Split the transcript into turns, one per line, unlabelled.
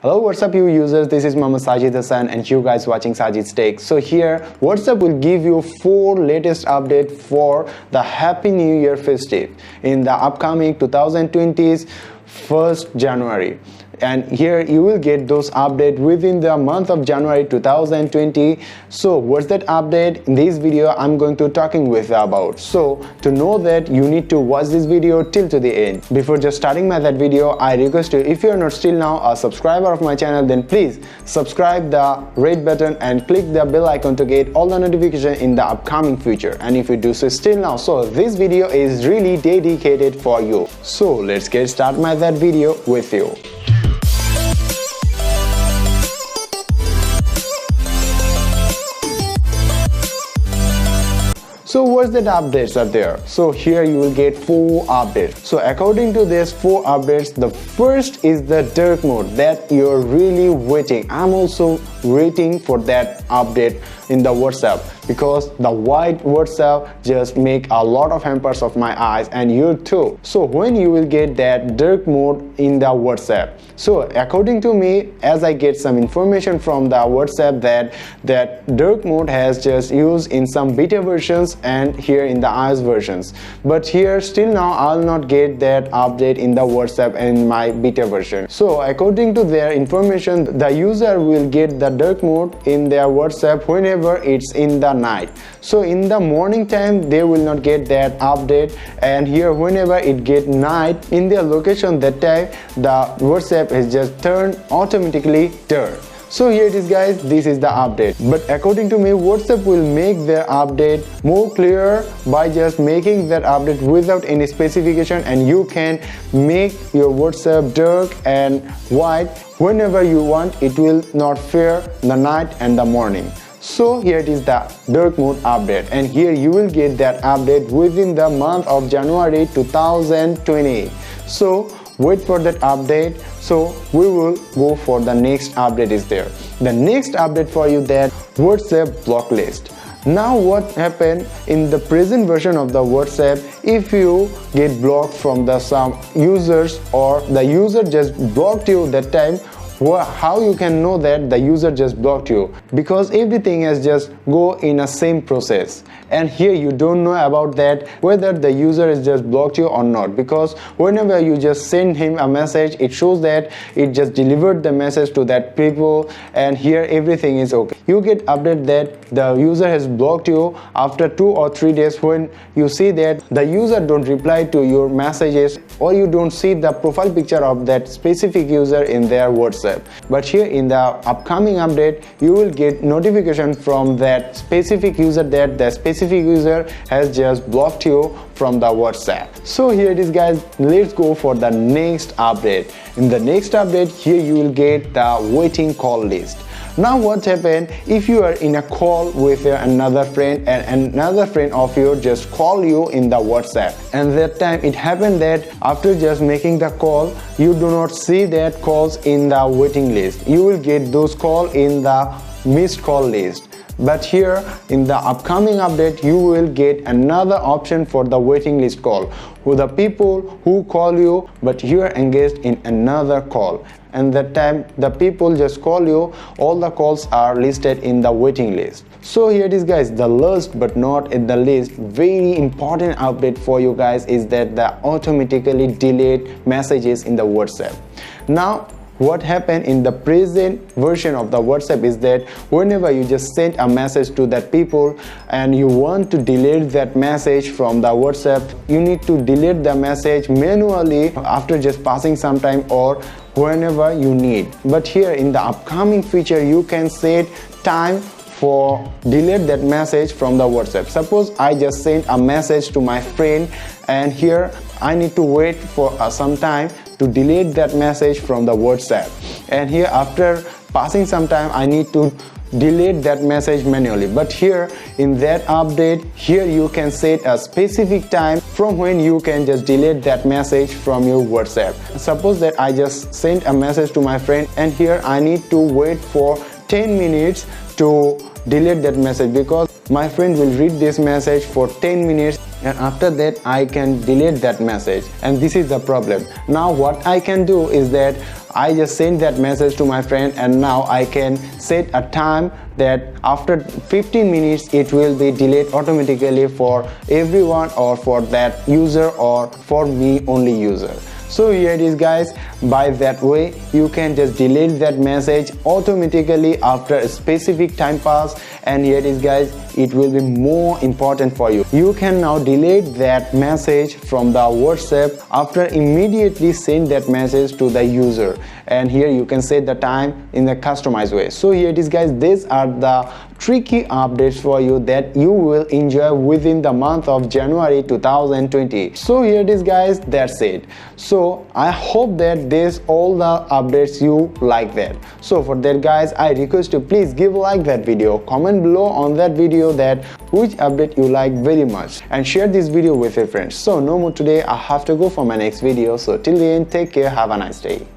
Hello, what's up you users, this is Sajidz and you guys watching Sajidz Tech. So here WhatsApp will give you 4 latest update for the Happy New Year festive in the upcoming 2020's 1st January. And here you will get those updates within the month of January 2020. So what's that update? In this video I'm going to talking with you about. So to know that, you need to watch this video till to the end. Before just starting that video, I request you, if you are not still now a subscriber of my channel, then please subscribe the red button and click the bell icon to get all the notification in the upcoming future. And if you do so still now, so this video is really dedicated for you. So let's get started that video with you. So what's that updates are there? So here you will get 4 updates. So according to these 4 updates, the first is the dark mode that you're really waiting. I'm also waiting for that update in the WhatsApp, because the white WhatsApp just make a lot of hampers of my eyes and you too. So when you will get that dark mode in the WhatsApp? So according to me, as I get some information from the WhatsApp, that dark mode has just used in some beta versions and here in the iOS versions, but here still now I'll not get that update in the WhatsApp and in my beta version. So according to their information, the user will get the dark mode in their WhatsApp whenever it's in the night. So in the morning time they will not get that update, and here whenever it get night in their location, that time the WhatsApp is just turned automatically dark. So here it is guys, this is the update. But according to me, WhatsApp will make their update more clear by just making that update without any specification, and you can make your WhatsApp dark and white whenever you want. It will not fear the night and the morning. So here it is the dark mode update, and here you will get that update within the month of January 2020. So wait for that update. So we will go for the next update is there. The next update for you, that WhatsApp Blocklist. Now what happened in the present version of the WhatsApp, if you get blocked from the some users or the user just blocked you, that time how you can know that the user just blocked you? Because everything has just go in a same process, and here you don't know about that whether the user has just blocked you or not, because whenever you just send him a message, it shows that it just delivered the message to that people, and here everything is okay. You get update that the user has blocked you after 2 or 3 days when you see that the user don't reply to your messages, or you don't see the profile picture of that specific user in their WhatsApp. But here in the upcoming update, you will get notification from that specific user that the specific user has just blocked you from the WhatsApp. So here it is guys, let's go for the next update. In the next update, here you will get the waiting call list. Now what happened if you are in a call with another friend and another friend of yours just call you in the WhatsApp, and that time it happened that after just making the call, you do not see that calls in the waiting list. You will get those calls in the missed call list. But here in the upcoming update, you will get another option for the waiting list call, who the people who call you but you are engaged in another call, and that time the people just call you, all the calls are listed in the waiting list. So here it is guys, the last but not in the least, very important update for you guys is that the automatically delete messages in the WhatsApp. Now what happened in the present version of the WhatsApp is that whenever you just send a message to that people and you want to delete that message from the WhatsApp, you need to delete the message manually after just passing some time or whenever you need. But here in the upcoming feature, you can set time for delete that message from the WhatsApp. Suppose I just sent a message to my friend, and here I need to wait for some time to delete that message from the WhatsApp, and here after passing some time I need to delete that message manually. But here in that update, here you can set a specific time from when you can just delete that message from your WhatsApp. Suppose that I just sent a message to my friend, and here I need to wait for 10 minutes to delete that message, because my friend will read this message for 10 minutes and after that I can delete that message, and this is the problem. Now what I can do is that I just sent that message to my friend, and now I can set a time that after 15 minutes it will be delayed automatically for everyone, or for that user, or for me only user. So here it is guys. By that way you can just delete that message automatically after a specific time pass. And here it is guys, it will be more important for you. You can now delete that message from the WhatsApp after immediately send that message to the user. And here you can set the time in the customized way. So here it is guys, these are the tricky updates for you that you will enjoy within the month of January 2020. So here it is guys, that's it. So I hope that this all the updates you like that. So for that guys, I request you please give a like that video, comment below on that video that which update you like very much, and share this video with your friends. So no more today, I have to go for my next video. So till then, take care, have a nice day.